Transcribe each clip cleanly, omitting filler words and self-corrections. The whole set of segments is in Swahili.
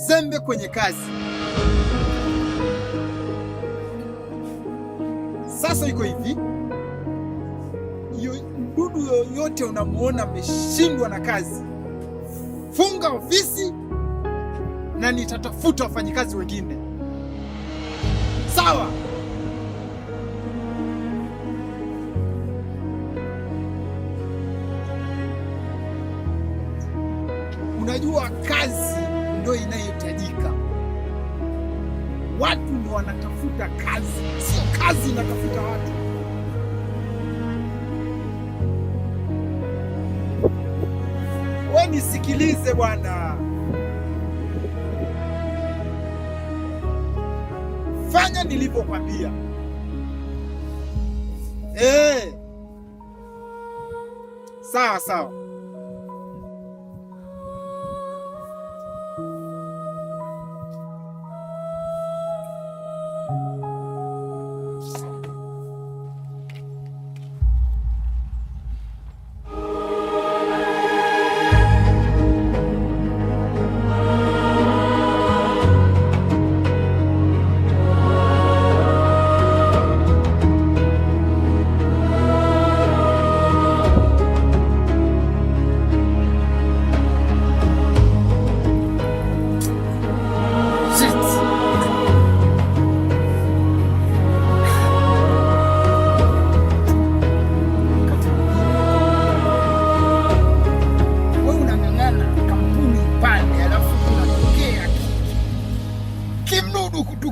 uzembe kwenye kazi. Sasa iko hivi, mdudu yoyote unamuona ameshindwa na kazi, funga ofisi na nitatafuta wafanyikazi wengine. Sawa? Unajua kazi ndio inayohitajika. Watu ndio wanatafuta kazi, sio kazi inatafuta watu. Wewe nisikilize bwana. Fanya nilivyokwambia. Sawa sawa.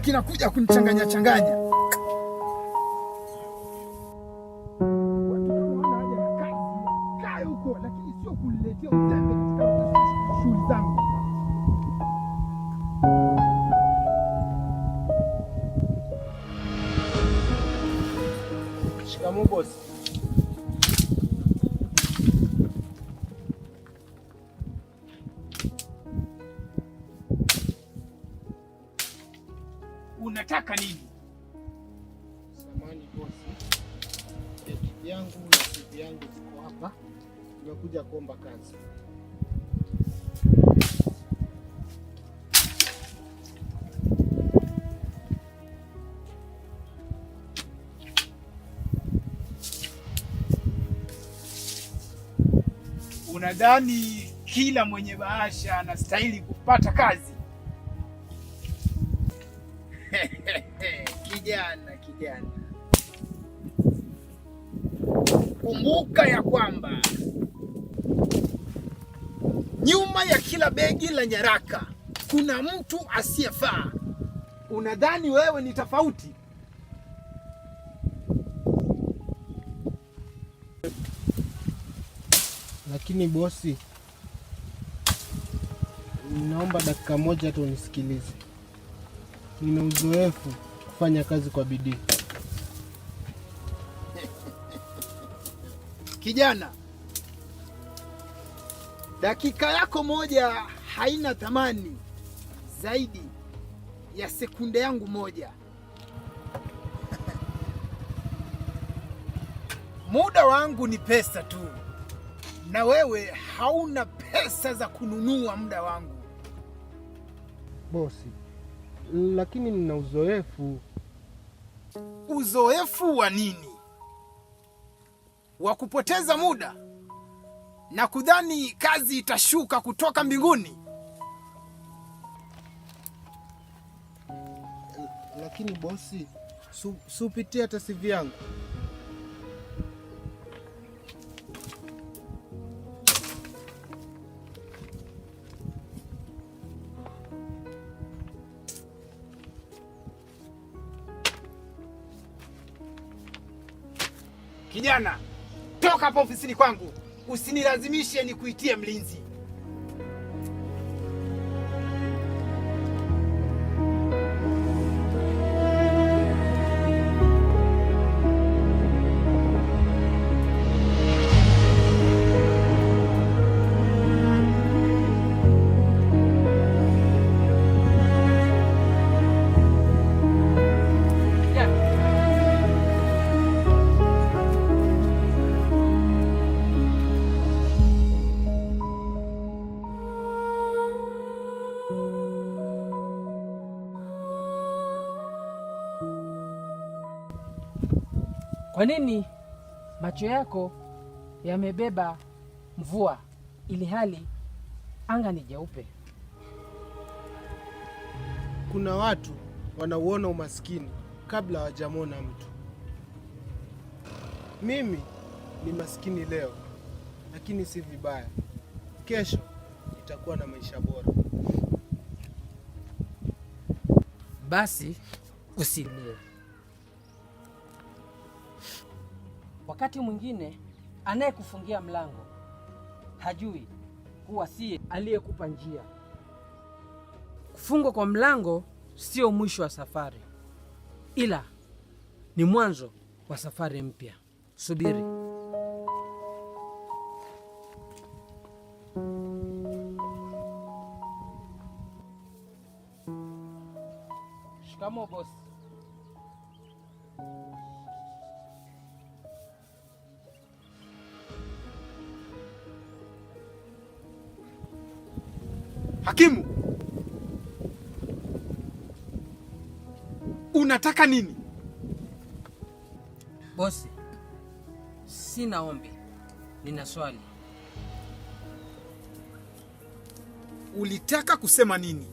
Kinakuja kunichanganya changanya. Watu wanaona haja na kazi, kae huko, lakini sio kuniletea uzembe katika shughuli zangu. Shikamoo boss. Unataka nini? Samahani bosi. Cheti yangu na CV yangu ziko hapa. Nimekuja kuomba kazi. Unadhani kila mwenye bahasha anastahili kupata kazi? Kijana, kumbuka ya kwamba nyuma ya kila begi la nyaraka kuna mtu asiyefaa. Unadhani wewe ni tofauti? Lakini bosi, ninaomba dakika moja tu unisikilize. Nina uzoefu kufanya kazi kwa bidii. Kijana, dakika yako moja haina thamani zaidi ya sekunde yangu moja. Muda wangu ni pesa tu, na wewe hauna pesa za kununua muda wangu. Bosi, lakini nina uzoefu. Uzoefu wa nini? Wa kupoteza muda na kudhani kazi itashuka kutoka mbinguni? Lakini bosi, supitia hata CV yangu. Kijana, toka hapa ofisini kwangu. Usinilazimishe nikuitie mlinzi. Kwa nini macho yako yamebeba mvua ili hali anga ni jeupe? Kuna watu wanauona umaskini kabla hawajamwona mtu. Mimi ni maskini leo, lakini si vibaya. Kesho nitakuwa na maisha bora. Basi usilie. Wakati mwingine anayekufungia mlango hajui kuwa siye aliyekupa njia. Kufungwa kwa mlango sio mwisho wa safari, ila ni mwanzo wa safari mpya. Subiri. Shikamoo bosi. Hakimu, unataka nini? Bosi, sina ombi, nina swali. Ulitaka kusema nini?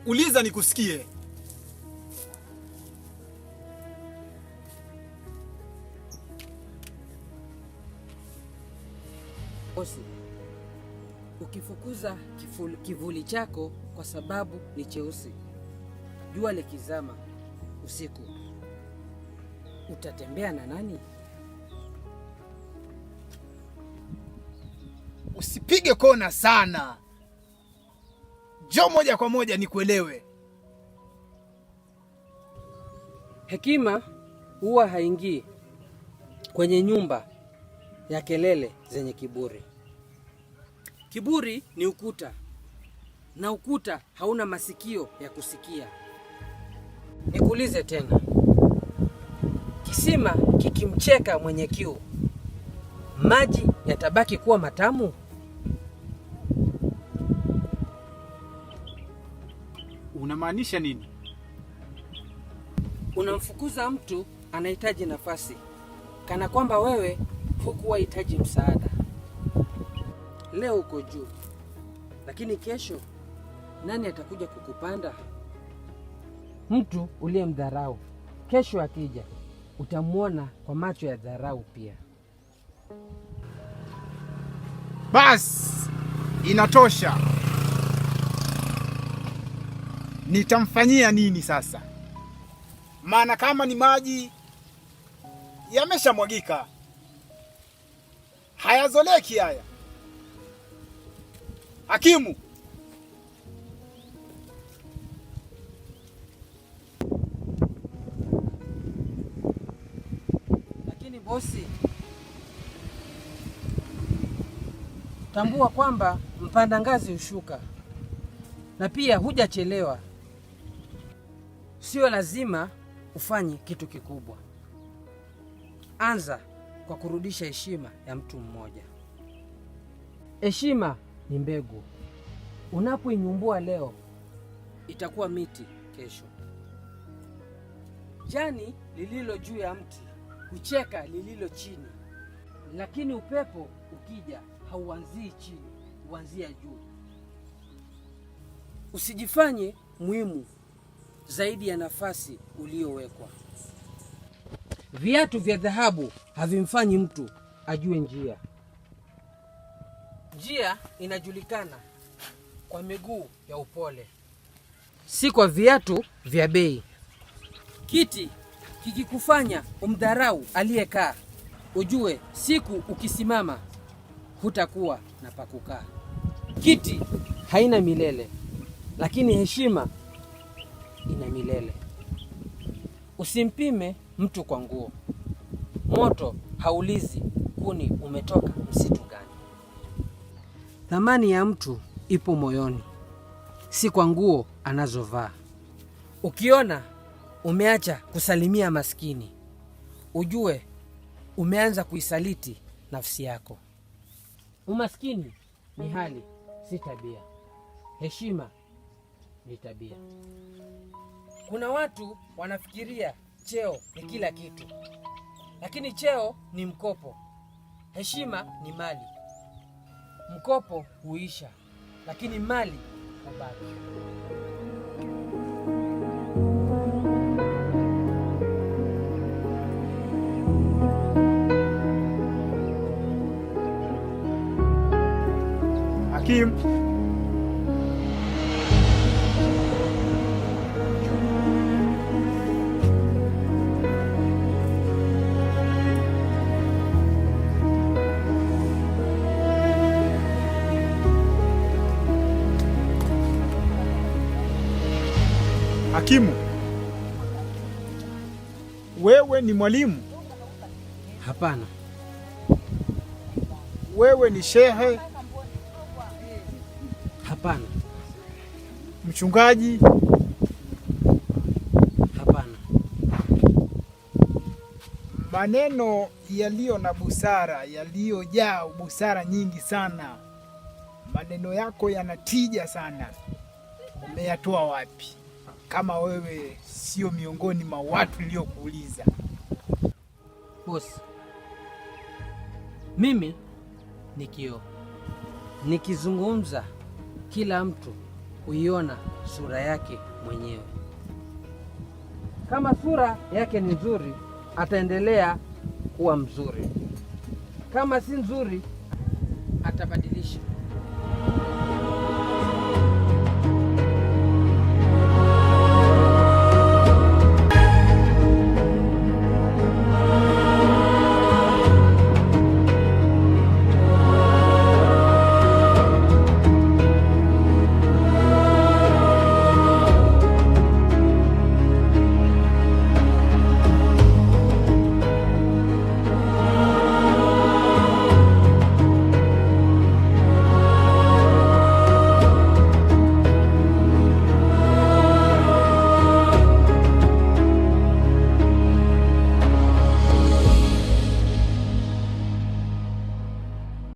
Uliza nikusikie. Bosi, ukifukuza kivuli chako kwa sababu ni cheusi, jua likizama usiku, utatembea na nani? Usipige kona sana. Njoo moja kwa moja nikuelewe. Hekima huwa haingii kwenye nyumba ya kelele zenye kiburi. Kiburi ni ukuta, na ukuta hauna masikio ya kusikia. Nikuulize tena, kisima kikimcheka mwenye kiu, maji yatabaki kuwa matamu? Unamaanisha nini? Unamfukuza mtu anahitaji nafasi, kana kwamba wewe hukuwahitaji msaada. Leo uko juu, lakini kesho nani atakuja kukupanda? Mtu uliyemdharau, kesho akija utamwona kwa macho ya dharau pia. Bas, inatosha. Nitamfanyia nini sasa? Maana kama ni maji yameshamwagika, hayazoleki haya. Hakimu, lakini bosi, tambua kwamba mpanda ngazi hushuka, na pia hujachelewa. Sio lazima ufanye kitu kikubwa. Anza kwa kurudisha heshima ya mtu mmoja. Heshima ni mbegu. Unapoinyumbua leo, itakuwa miti kesho. Jani lililo juu ya mti hucheka lililo chini, lakini upepo ukija hauanzii chini, huanzia juu. Usijifanye muhimu zaidi ya nafasi uliowekwa. Viatu vya dhahabu havimfanyi mtu ajue njia. Njia inajulikana kwa miguu ya upole, si kwa viatu vya bei. Kiti kikikufanya umdharau aliyekaa, ujue siku ukisimama hutakuwa na pakukaa. Kiti haina milele, lakini heshima ina milele. Usimpime mtu kwa nguo. Moto haulizi kuni umetoka msitu gani. Thamani ya mtu ipo moyoni, si kwa nguo anazovaa. Ukiona umeacha kusalimia maskini, ujue umeanza kuisaliti nafsi yako. Umaskini ni hali, si tabia. Heshima ni tabia. Kuna watu wanafikiria cheo ni kila kitu, lakini cheo ni mkopo. Heshima ni mali. Mkopo huisha, lakini mali hubaki. Hakim. Hakimu, wewe ni mwalimu? Hapana. Wewe ni shehe? Hapana. Mchungaji? Hapana. Maneno yaliyo na busara, yaliyojaa busara nyingi sana. Maneno yako yanatija sana. Umeyatoa wapi? Kama wewe sio miongoni mwa watu niliokuuliza. Bosi, mimi ni kioo. Nikizungumza kila mtu huiona sura yake mwenyewe. Kama sura yake ni nzuri, ataendelea kuwa mzuri. Kama si nzuri, atabadilisha.